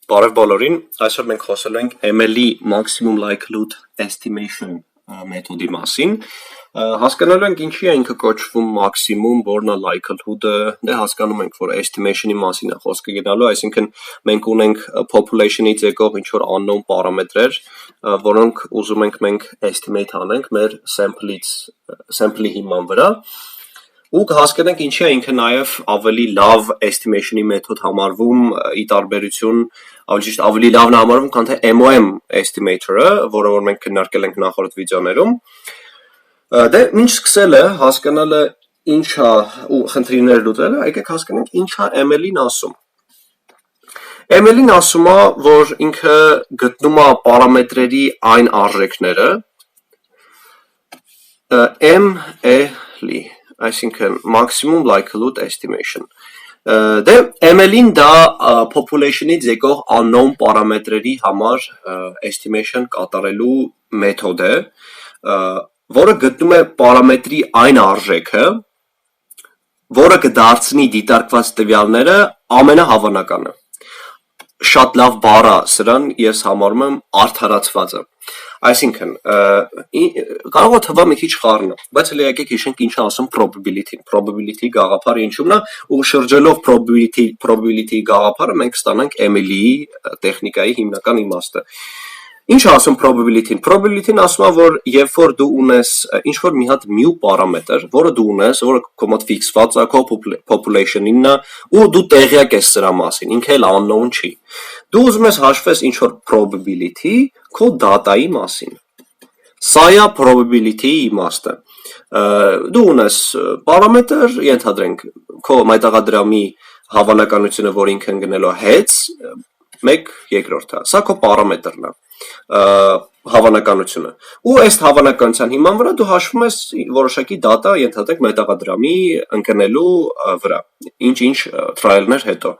Բարև բոլորին, այսօր մենք խոսելու ենք ML-ի Maximum Likelihood Estimation մեթոդի մասին։ Հասկանալու ենք ինչի է ինքը կոչվում maximum, որն է likelihood-ը, դե հասկանում ենք, որ estimation-ի մասին է խոսքը գնալու, այսինքն մենք ունենք population-ից եկող ինչ-որ unknown պարամետրեր, որոնք ուզում ենք մենք estimate անենք մեր sample-ի հիման վրա, ու կհասկանանք ինչի է ինքը նաև ավելի լավ estimation-ի մեթոդ համարվում ի տարբերություն ավելի լավն է համարվում, քան թե MOM estimator-ը, որը որ մենք քննարկել ենք նախորդ վիդեոներում։ Դե ինչ սկսելը, հասկանալը ինչ է ու խնդիրներ լուծելը, եկեք հասկանանք ինչ է ML-ին ասում։ ML-ին ասում է, որ ինքը գտնում է պարամետրերի այն արժեքները ML-ի, այսինքն maximum likelihood estimation։ Դե ML-ին դա population-ից եկող unknown պարամետրերի համար estimation կատարելու մեթոդ է, որը գտնում է պարամետրի այն արժեքը, որը կդարձնի դիտարկված տվյալները ամենահավանականը։ Շատ լավ բառ է սրան, ես համարում եմ արդարացվածը։ Այսինքն, կարող է թվա մի քիչ խառնը, բայց հենց եկեք հիշենք ինչ է ասում probability-ն։ Probability գաղափարը ինչու՞մն է, ու շրջելով probability գաղափարը մենք կստանանք ML-ի տեխնիկայի հիմնական իմաստը։ Ինչ է ասում probability-ն։ Probability-ն ասում է, որ երբ որ դու ունես ինչ-որ մի հատ mu պարամետր, որը դու ունես, որը քո մոտ ֆիքսված է քո population-ինն է, ու դու տեղյակ ես սրա մասին, ինքը էլ unknown չի։ Դու ուզում ես հաշվես ինչ-որ probability քո data-ի մասին։ Սա է probability-ի իմաստը։ Դու ունես պարամետր, ենթադրենք, քո մետաղադրամի հավանականությունը, որ ինքը ընկնելու է heads, 1/2, սա քո պարամետրն է, հավանականությունը։ Ու այս հավանականության հիման վրա դու հաշվում ես որոշակի data, ենթադրենք մետաղադրամի ընկնելու վրա, ինչ-ինչ trial-ներ հետո։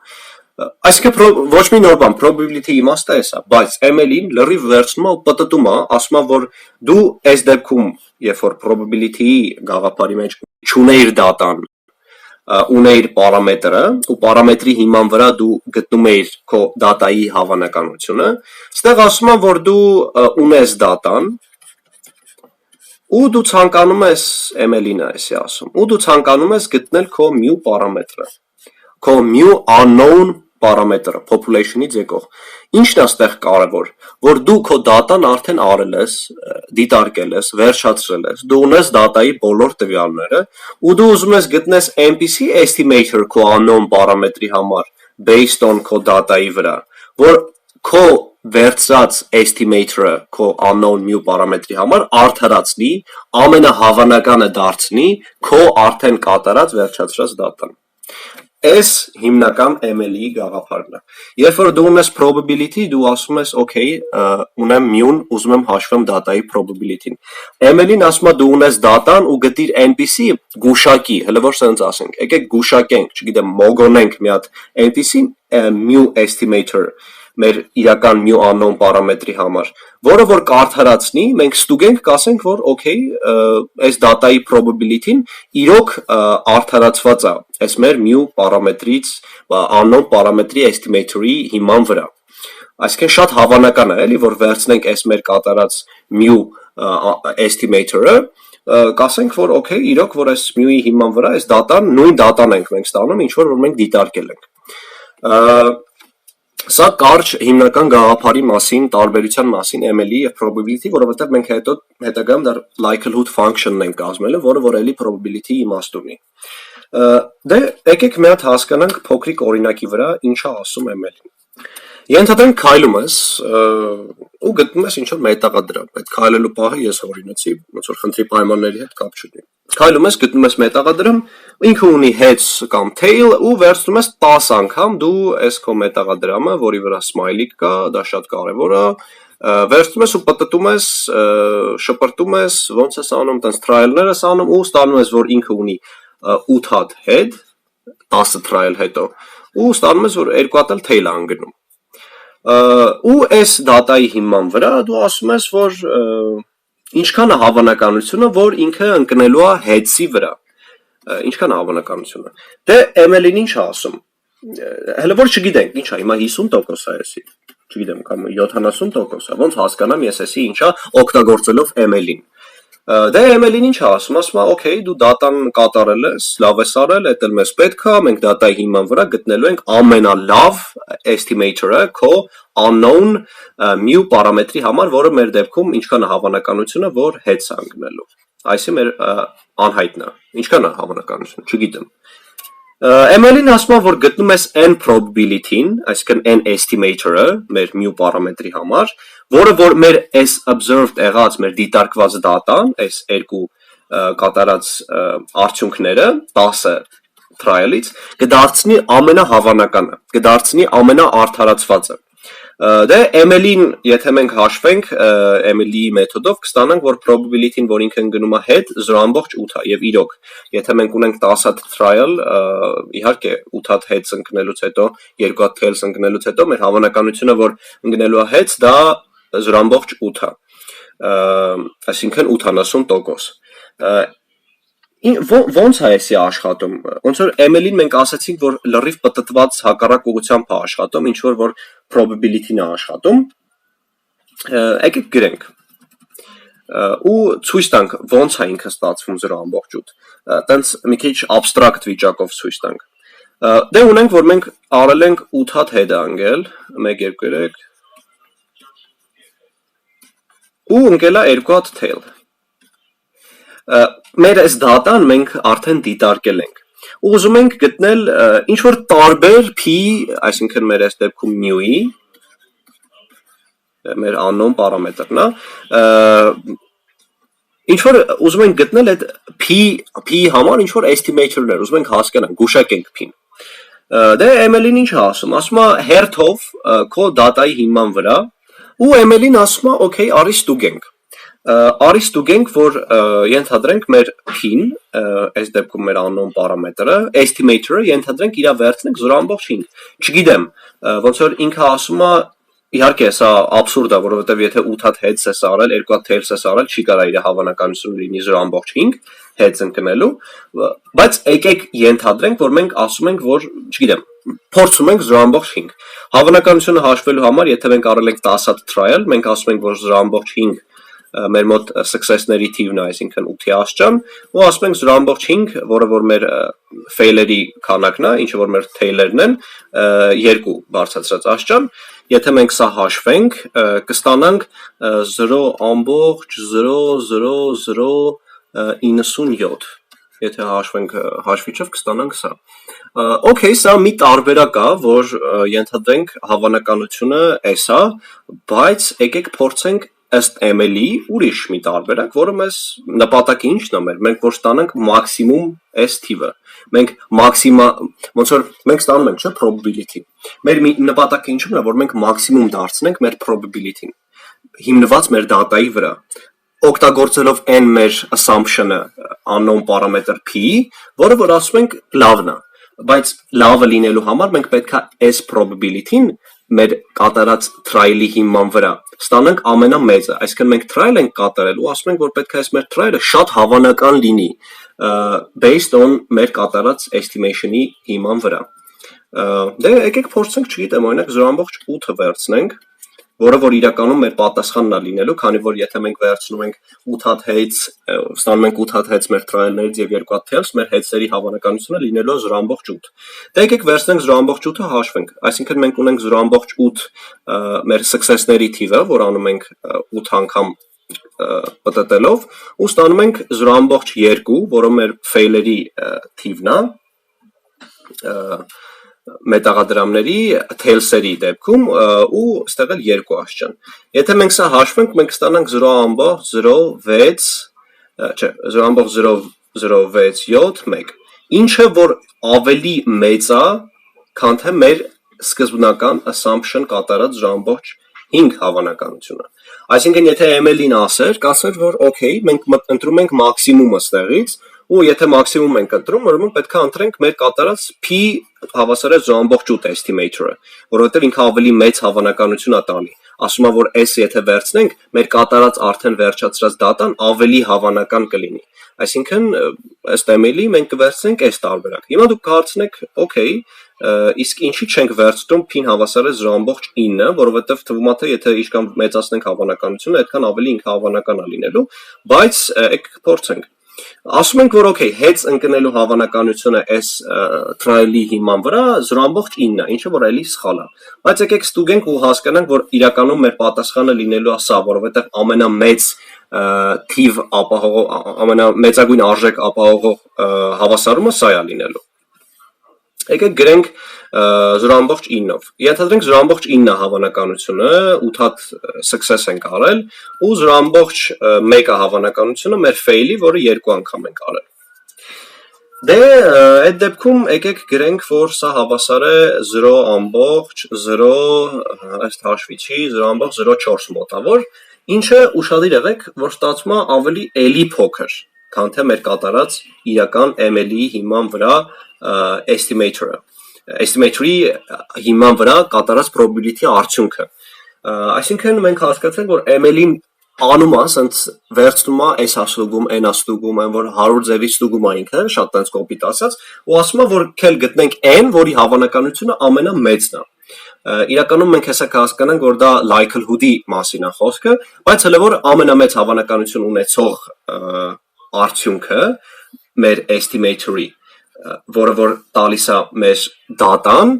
Այսինքն ոչ մի նոր բան, probability իմաստը էս է, բայց ML-ին լրիվ վերցնում է ու պտտում է, ասում է, որ դու այս դեպքում, երբ որ probability-ի գաղափարի մեջ չունեիր data-ն, ունեիր պարամետրը, ու պարամետրի հիման վրա դու գտնում էիր քո data-ի հավանականությունը, ստեղ ասում է, որ դու ունես data-ն, ու դու ցանկանում ես ML-ին է էսի ասում, ու դու ցանկանում ես գտնել քո mu պարամետրը, քո mu unknown պարամետրը, population-ից եկող։ Ինչն է ստեղ կարևոր, որ դու քո data-ն արդեն արել ես, դիտարկել ես, վերջացրել ես, դու ունես data-ի բոլոր տվյալները, ու դու ուզում ես գտնես այնպիսի estimator քո unknown պարամետրի համար, based on քո data-ի վրա, որ քո վերցրած estimator-ը քո unknown mu պարամետրի համար արդարացնի, ամենահավանականը դարձնի քո արդեն կատարած վերջացրած data-ն։ Այս հիմնական ML-ի գաղափարն է։ Երբ որ դու ունես probability, դու ասում ես, okay, ունեմ mu-ն, ուզում եմ հաշվեմ data-ի probability-ն։ ML-ին ասում է դու ունես data-ն ու գտիր այնպիսի գուշակի, հələ որ սենց ասենք, եկեք գուշակենք, չգիտեմ, մոգոնենք մի հատ այնպիսի mu estimator մեր իրական mu unknown պարամետրի համար, որը որ կարդարացնի, մենք ստուգենք, կասենք, որ okay, այս data-ի probability-ն իրոք արդարացված է, այս մեր mu պարամետրից, unknown պարամետրի estimator-ի հիման վրա։ Այսինքն շատ հավանական է, էլի, որ վերցնենք այս մեր կատարած mu estimator-ը, կասենք, որ okay, իրոք, որ այս mu-ի հիման վրա այս data-ն, նույն data-ն ենք մենք ստանում, ինչ որ մենք դիտարկել ենք։ Սա կարճ հիմնական գաղափարի մասին, տարբերության մասին ML-ի եւ probability, որովհետեւ մենք հետագայում դեռ likelihood function-ն ենք կազմել, որը որ էլի probability իմաստ ունի։ Դե եկեք մի հատ հասկանանք փոքրիկ օրինակի վրա ինչ է ասում ML-ին։ Ենթադրենք քայլում ես ու գտնում ես ինչ-որ մետաղադրամ։ Այդ քայլելու պահը ես օրինացի, ոնց որ խնդրի պայմանների հետ կապ չունի։ Քայլում ես, գտնում ես մետաղադրամ, ինքը ունի heads կամ tail ու վերցնում ես 10 անգամ դու այս քո մետաղադրամը, որի վրա smiley կա, դա շատ կարևոր է, վերցնում ես ու պտտում ես, շպրտում ես, ոնց ես անում, տենց trial-ներ ես անում ու ստանում ես, որ ինքը ունի 8 հատ head, 10 trial հետո, ու ստանում ես, որ 2 հատ էլ tail է անգնում։ Ու այս data-ի հիման վրա դու ասում ես, որ ինչքան է հավանականությունը, որ ինքը ընկնելու է heads-ի վրա։ Ինչքան է հավանականությունը։ Դե ML-ին ինչ է ասում։ հələ որ չգիտենք, ինչ է, հիմա 50% է էսի, չգիտեմ, կամ 70% է, ոնց հասկանամ ես էսի ինչա օգտագործելով ML-ին։ Դե ML-ին ինչ է ասում, ասում է, օքեյ, դու դատան կատարել ես, լավ ես արել, էդ էլ մեզ պետք է, մենք դատայի հիման վրա գտնելու ենք ամենալավ estimator-ը քո unknown mu պարամետրի համար, որը մեր դեպքում ինչքան է հավանականությունը, որ հետ է ընկնելու։ Այսինքն մեր անհայտնն է։ Ինչքան է հավանականությունը, չգիտեմ։ ML-ին ասում է, որ գտնում ես n probability-ին, այսինքն n estimator-ը մեր mu պարամետրի համար, որը որ մեր այս observed եղած, մեր դիտարկված դատան, այս երկու կատարած արդյունքները 10 trial-ից կդարձնի ամենահավանականը, կդարձնի ամենաարդարացվածը։ Դե ML-ին, եթե մենք հաշվենք ML-ի մեթոդով, կստանանք, որ probability-ն, որ ինքն գնում է հետ 0.8 է, եւ իրոք, եթե մենք ունենք 10 հատ trial, իհարկե 8 հատ հետ ընկնելուց հետո, 2 հատ tails ընկնելուց հետո, մեր հավանականությունը, որ ընկնելու է հետ, դա 0.8 է, այսինքն 80%։ Ոնց է էսի աշխատում, ոնց որ ML-ին մենք ասացինք, որ լրիվ պտտված հակառակ ուղղությամբ է աշխատում, ինչ որ probability-ն է աշխատում, եկեք գրենք, ու ցույց տանք, ոնց է ինքը ստացվում 0.8, տենց մի քիչ abstract վիճակով ցույց տանք, դե ունենք, որ մենք արել ենք 8 հատ head անգել, 1, 2, 3, ու ընկել է 2 հատ tail, մեր այս դատան մենք արդեն դիտարկել ենք, ու ուզում ենք գտնել ինչ-որ տարբեր p, այսինքն մեր այս դեպքում mu-ի, մեր unknown պարամետրն է, ինչ-որ ուզում ենք գտնել այդ p համար ինչ-որ estimator-ներ, ուզում ենք հասկանանք, գուշակենք p-ն, դե ML-ին ինչ է ասում է հերթով քո դատայի հիման վրա, ու ML-ին ասում է, օքեյ, արի ստուգենք, որ ենթադրենք մեր p-ն, այս դեպքում մեր unknown պարամետրը, estimator-ը ենթադրենք իրա վերցնենք 0.5, չգիտեմ, ոնց որ ինքը ասում է, իհարկե սա absurd է, որովհետև եթե 8 հատ heads ես արել, 2 հատ tails ես արել, չի կարա իր հավանականությունը լինի 0.5 heads ընկնելու, բայց եկեք ենթադրենք, որ մենք ասում ենք, որ, չգիտեմ, փորձում ենք 0.5, հավանականությունը հաշվելու համար, եթե մենք արել ենք 10 հատ trial, մենք ասում ենք, որ 0.5 մեր մոտ success-ների թիվն է, այսինքն 8-ի աստիճան, ու ասում ենք 0.5, որը որ մեր fail-երի քանակն է, ինչը որ մեր tail-երն են, 2 բարձրացրած աստիճան, եթե մենք սա հաշվենք, կստանանք 0.000097, եթե հաշվենք հաշվիչով կստանանք սա։ Okay, սա մի տարբերակ է, որ ենթադրենք հավանականությունը էս է, բայց եկեք փորձենք ըստ ML-ի ուրիշ մի տարբերակ, որը մեզ նպատակը ինչն է մենք որ ստանանք մաքսիմում այս թիվը, մենք ոնց որ մենք ստանում ենք, չէ, probability, մեր նպատակը ինչու՞մն է, որ մենք մաքսիմում դարձնենք մեր probability-ն, հիմնված մեր դատայի վրա, օգտագործելով n մեր assumption-ը, unknown parameter p, որը որ ասում ենք լավն է, բայց լավը լինելու համար մենք պետք է այս probability-ն մեր կատարած trial-ի հիման վրա ստանանք ամենամեծը, այսինքն մենք trial ենք կատարել ու ասում ենք, որ պետք է այս մեր trial-ը շատ հավանական լինի based on մեր կատարած estimation-ի հիման վրա։ Դե եկեք փորձենք, չգիտեմ, օրինակ 0.8-ը վերցնենք, որը որ իրականում մեր պատասխանն է լինելու, քանի որ եթե մենք վերցնում ենք 8 հատ heads, ստանում ենք 8 հատ heads մեր trial-ներից եւ 2 հատ tails, մեր heads-երի հավանականությունը լինելու է 0.8։ Դե եկեք վերցնենք 0.8-ը հաշվենք, այսինքն մենք ունենք 0.8 մեր success-ների թիվը, որ անում ենք 8 անգամ պտտելով, ու ստանում ենք 0.2, որը մեր fail-երի թիվն է, մետաղադրամների tails-երի դեպքում ու ստեղ էլ 2 աստիճան։ Եթե մենք սա հաշվենք, մենք կստանանք 0.06, չէ, 0.0067, ինչը որ ավելի մեծ է, քան թե մեր սկզբնական assumption կատարած 0.5 հավանականությունը։ Այսինքն եթե ML-ին ասեր, կասեր, որ օքեյ, մենք ընտրում ենք մաքսիմումը ստեղից, ու եթե մաքսիմում ենք ընտրում, ուրեմն պետք է ընտրենք մեր կատարած p հավասար է 0.8 estimator-ը, որովհետև ինքը ավելի մեծ հավանականություն է տալի։ Ասում է, որ s եթե վերցնենք, մեր կատարած արդեն վերջացրած դատան ավելի հավանական կլինի։ Այսինքն ըստ ML-ի մենք կվերցնենք այս տարբերակ։ Հիմա դուք կհարցնեք, օքեյ, իսկ ինչի չենք վերցնում փին հավասար է 0.9, որովհետև թվում է թե եթե ինչքան մեծացնենք հավանականությունը, այդքան ավելի ինքնահավանական է լինելու, բայց եկեք փորձենք։ Ասում ենք, որ okay, հեծ ընկնելու հավանականությունը այս trial-ի հիման վրա 0.9 է, ինչը որ էլի սխալ է։ Բայց եկեք ստուգենք ու հասկանանք, որ իրականում մեր պատասխանը լինելու է սա, որովհետև ամենամեծ թիվ ապահովող, ամենամեծագույն արժեք ապահովող հավասարումը սա է լինելու։ Եկեք գրենք 0.9-ով։ Ենթադրենք 0.9 հավանականությունը 8 հատ success ենք արել ու 0.1 հավանականությունը մեր fail-ի, որը 2 անգամ ենք արել։ Դե այդ դեպքում եկեք գրենք, որ սա հավասար է 0.0, այս հաշվի չի, 0.04 մոտավոր, ինչը ուշադիր եղեք, որ ստացվում է ավելի էլի փոքր, քան թե մեր կատարած իրական ML-ի հիման վրա estimator-ի հիման վրա կատարած probability արդյունքը։ Այսինքն մենք հասկացանք, որ ML-ի անումը ասենց վերցնում է այս աստուգում, այն աստուգում, այն որ 100 ձևի ստուգում է ինքը, շատ տենց կոպիտ ասած, ու ասում է, որ քել գտնենք n, որի հավանականությունը ամենամեծն է։ Իրականում մենք հեսա կհասկանանք, որ դա likelihood-ի մասին է խոսքը, բայց հələ որ ամենամեծ հավանականություն ունեցող արդյունքը մեր estimator-ի, որը որ տալիս է մեր դատան,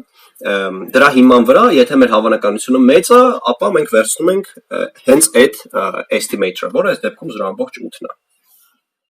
դրա հիման վրա, եթե մեր հավանականությունը մեծ է, ապա մենք վերցնում ենք հենց այդ estimator-ը, որը այս դեպքում 0.8-ն է։